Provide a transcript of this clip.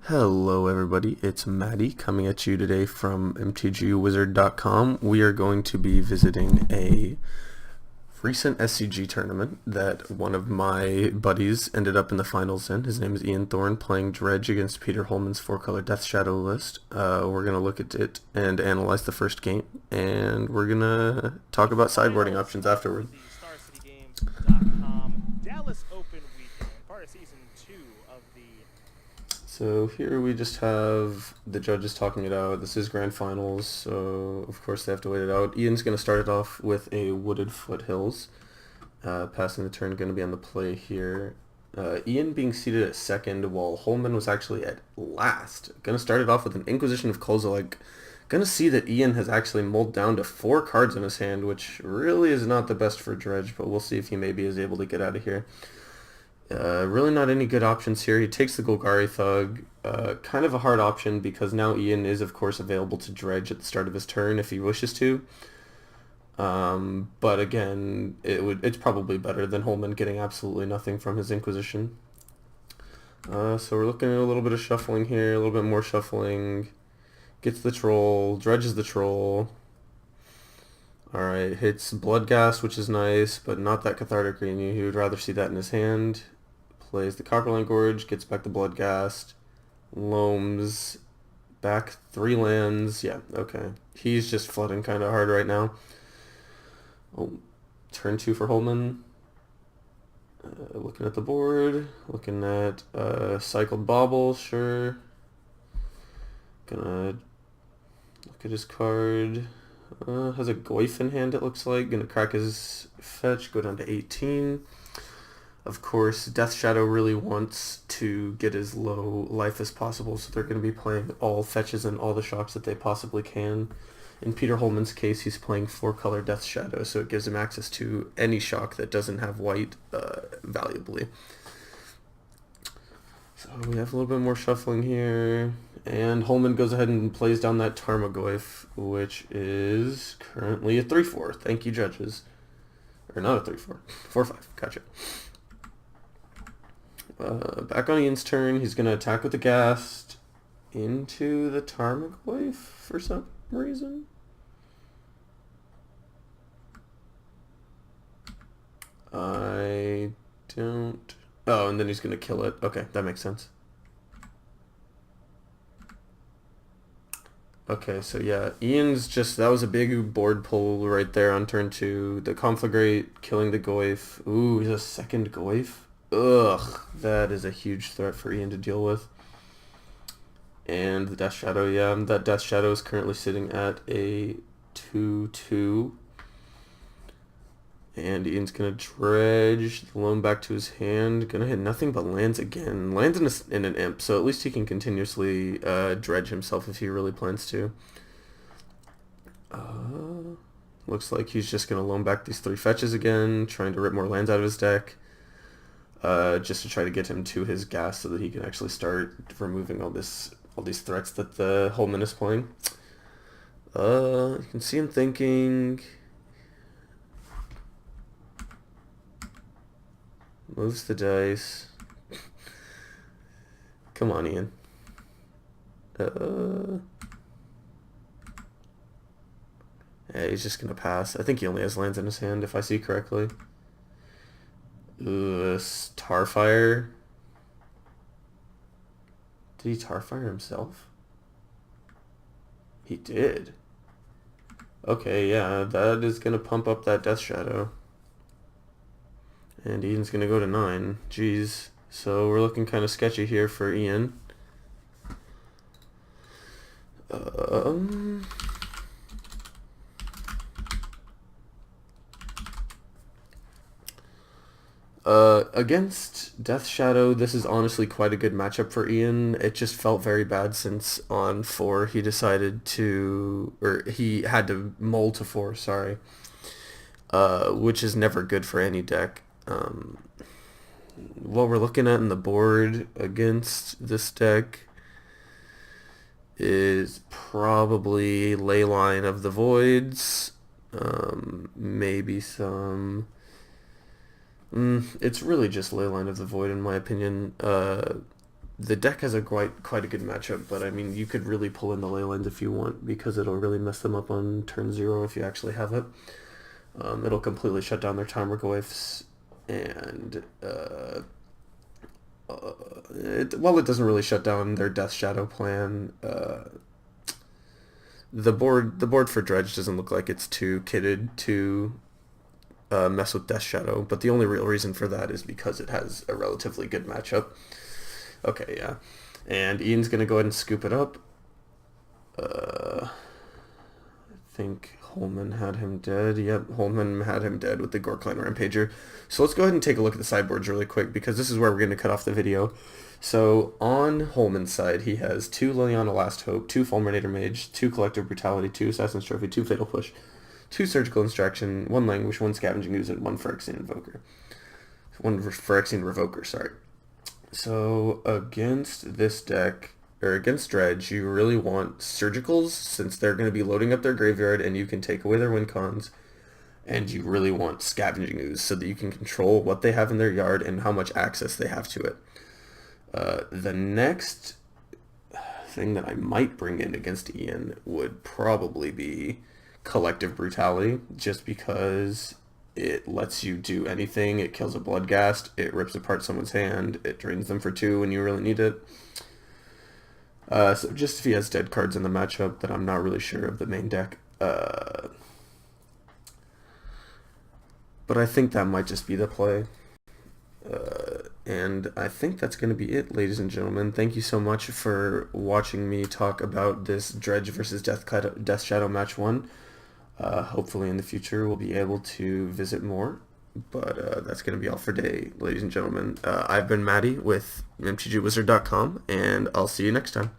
Hello everybody, it's Maddie coming at you today from mtgwizard.com. We are going to be visiting a recent SCG tournament that one of my buddies ended up in the finals in. His name is Ian Thorne, playing Dredge against Peter Holman's 4-color Death Shadow list. We're going to look at it and analyze the first game, and we're going to talk about sideboarding options afterward. Dallas Open weekend, part of season 2 of the. So here we just have the judges talking it out. This is grand finals, so of course they have to wait it out. Ian's going to start it off with a Wooded Foothills. Passing the turn going to be on the play here. Ian being seated at second while Holman was actually at last. Going to start it off with an Inquisition of Kozilek. Going to see that Ian has actually mulled down to 4 cards in his hand, which really is not the best for Dredge, but we'll see if he maybe is able to get out of here. Really not any good options here. He takes the Golgari Thug. Kind of a hard option because now Ian is of course available to Dredge at the start of his turn if he wishes to. But again, it's probably better than Holman getting absolutely nothing from his Inquisition. So we're looking at a little bit of shuffling here, a little bit more shuffling. Gets the Troll, dredges the Troll. Alright, hits Bloodghast, which is nice, but not that Cathartic Renew. He would rather see that in his hand. Plays the Copperline Gorge, gets back the Bloodghast. Loams, back 3 lands. Yeah, okay. He's just flooding kind of hard right now. Oh, turn 2 for Holman. Looking at the board, looking at Cycled Bauble, sure. Gonna look at his card. Has a Goyf in hand, it looks like. Gonna crack his fetch, go down to 18. Of course, Death Shadow really wants to get as low life as possible, so they're going to be playing all fetches and all the shocks that they possibly can. In Peter Holman's case, he's playing 4-color Death Shadow, so it gives him access to any shock that doesn't have white valuably. So we have a little bit more shuffling here. And Holman goes ahead and plays down that Tarmogoyf, which is currently a 3-4. Thank you, judges. Or not a 3-4. 4-5. Gotcha. Back on Ian's turn, he's going to attack with the Ghast into the Tarmogoyf for some reason. I don't... Oh, and then he's going to kill it. Okay, that makes sense. Okay, so yeah, Ian's just... That was a big board pull right there on turn 2. The Conflagrate killing the Goyf. Ooh, he's a second Goyf. Ugh, that is a huge threat for Ian to deal with. And the Death Shadow, yeah, that Death Shadow is currently sitting at a 2-2. And Ian's going to dredge the loam back to his hand. Going to hit nothing but lands again. Lands in an imp, so at least he can continuously dredge himself if he really plans to. Looks like he's just going to loam back these 3 fetches again, trying to rip more lands out of his deck. Just to try to get him to his gas so that he can actually start removing all these threats that the Holman is playing. You can see him thinking. Moves the dice. Come on, Ian. Yeah, he's just gonna pass. I think he only has lands in his hand, if I see correctly. Starfire. Did he Starfire himself? He did. Okay, yeah, that is gonna pump up that Death Shadow. And Ian's gonna go to 9. Jeez. So we're looking kind of sketchy here for Ian. Against Death Shadow, this is honestly quite a good matchup for Ian. It just felt very bad since on 4 he decided to, or he had to mull to 4, sorry. Which is never good for any deck. What we're looking at in the board against this deck is probably Leyline of the Voids, maybe some... it's really just Leyline of the Void in my opinion. the deck has a quite a good matchup, but I mean, you could really pull in the ley lines if you want, because it'll really mess them up on turn 0 if you actually have it. It'll completely shut down their Timerglyphs, and it doesn't really shut down their Death Shadow plan. The board for Dredge doesn't look like it's too kitted to mess with Death Shadow, but the only real reason for that is because it has a relatively good matchup. Okay, yeah. And Ian's going to go ahead and scoop it up. I think Holman had him dead. Yep, Holman had him dead with the Gorkline Rampager. So let's go ahead and take a look at the sideboards really quick, because this is where we're going to cut off the video. So on Holman's side, he has 2 Liliana Last Hope, 2 Fulminator Mage, 2 Collective Brutality, 2 Assassin's Trophy, 2 Fatal Push, 2 Surgical Instruction, 1 Languish, 1 Scavenging Ooze, and 1 Phyrexian Invoker. 1 Phyrexian Revoker, sorry. So against this deck, or against Dredge, you really want Surgicals, since they're going to be loading up their graveyard and you can take away their win cons. And you really want Scavenging Ooze so that you can control what they have in their yard and how much access they have to it. The next thing that I might bring in against Ian would probably be Collective Brutality, just because it lets you do anything. It kills a Bloodghast, it rips apart someone's hand, it drains them for 2 when you really need it. So just if he has dead cards in the matchup, that I'm not really sure of the main deck. But I think that might just be the play. And I think that's going to be it, ladies and gentlemen. Thank you so much for watching me talk about this Dredge versus Death Shadow match 1. Hopefully in the future we'll be able to visit more. But that's going to be all for today, ladies and gentlemen. I've been Maddie with MTGWizard.com, and I'll see you next time.